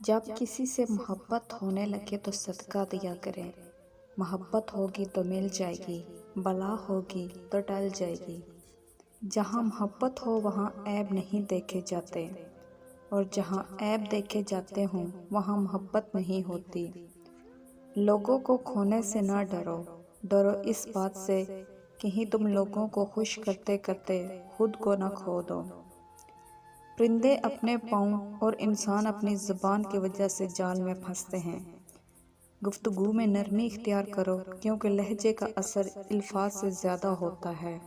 जब किसी से मोहब्बत होने लगे तो सदका दिया करें। मोहब्बत होगी तो मिल जाएगी, बला होगी तो टल जाएगी। जहाँ मोहब्बत हो वहाँ ऐब नहीं देखे जाते, और जहाँ ऐब देखे जाते हों वहाँ मोहब्बत नहीं होती। लोगों को खोने से ना डरो, डरो इस बात से कि ही तुम लोगों को खुश करते करते खुद को न खो दो। परिंदे अपने पाँव और इंसान अपनी ज़ुबान की वजह से जाल में फंसते हैं। गुफ्तगू में नरमी इख्तियार करो, क्योंकि लहजे का असर अल्फाज से ज़्यादा होता है।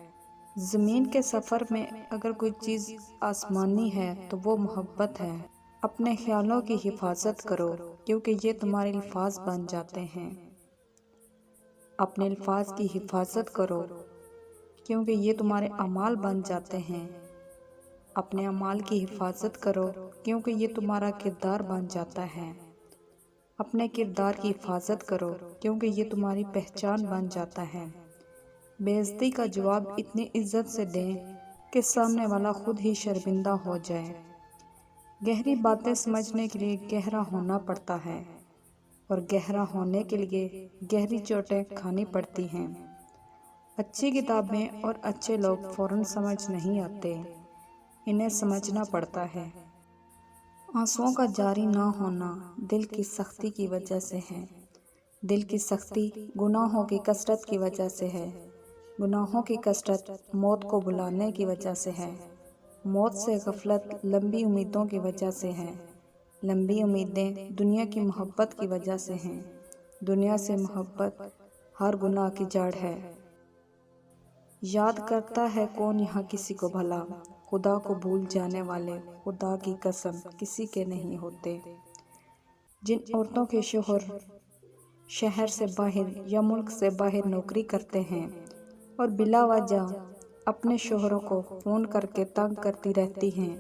ज़मीन के सफ़र में अगर कोई चीज़ आसमानी है तो वो मोहब्बत है। अपने ख्यालों की हिफाजत करो, क्योंकि ये तुम्हारे अल्फाज बन जाते हैं। अपने अल्फाज की हिफाजत करो, क्योंकि ये तुम्हारे अमाल बन जाते हैं। अपने अमाल की हिफाजत करो, क्योंकि ये तुम्हारा किरदार बन जाता है। अपने किरदार की हिफाजत करो, क्योंकि ये तुम्हारी पहचान बन जाता है। बेइज्जती का जवाब इतनी इज्जत से दें कि सामने वाला खुद ही शर्मिंदा हो जाए। गहरी बातें समझने के लिए गहरा होना पड़ता है, और गहरा होने के लिए गहरी चोटें खानी पड़ती हैं। अच्छी किताबें और अच्छे लोग फौरन समझ नहीं आते, इन्हें समझना पड़ता है। आंसुओं का जारी ना होना दिल की सख्ती की वजह से है। दिल की सख्ती गुनाहों की कसरत की वजह से है। गुनाहों की कसरत मौत को बुलाने की वजह से है। मौत से गफलत लंबी उम्मीदों की वजह से है। लंबी उम्मीदें दुनिया की मोहब्बत की वजह से हैं। दुनिया से मोहब्बत हर गुनाह की जड़ है। याद करता है कौन यहाँ किसी को भला, खुदा को भूल जाने वाले खुदा की कसम किसी के नहीं होते। जिन औरतों के शोहर शहर से बाहर या मुल्क से बाहर नौकरी करते हैं और बिला वजह अपने शोहरों को फ़ोन करके तंग करती रहती हैं,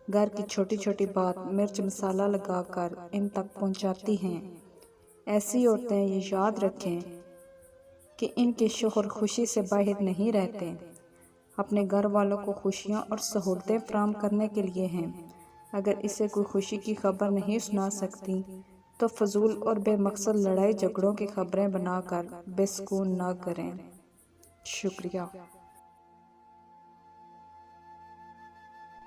घर की छोटी छोटी बात मिर्च मसाला लगाकर इन तक पहुंचाती हैं, ऐसी औरतें ये याद रखें कि इनके शोहर खुशी से बाहर नहीं रहते, अपने घर वालों को खुशियाँ और सहूलतें फराहम करने के लिए हैं। अगर इसे कोई खुशी की खबर नहीं सुना सकती तो फजूल और बेमकसद लड़ाई झगड़ों की खबरें बनाकर बेसुकून ना करें। शुक्रिया।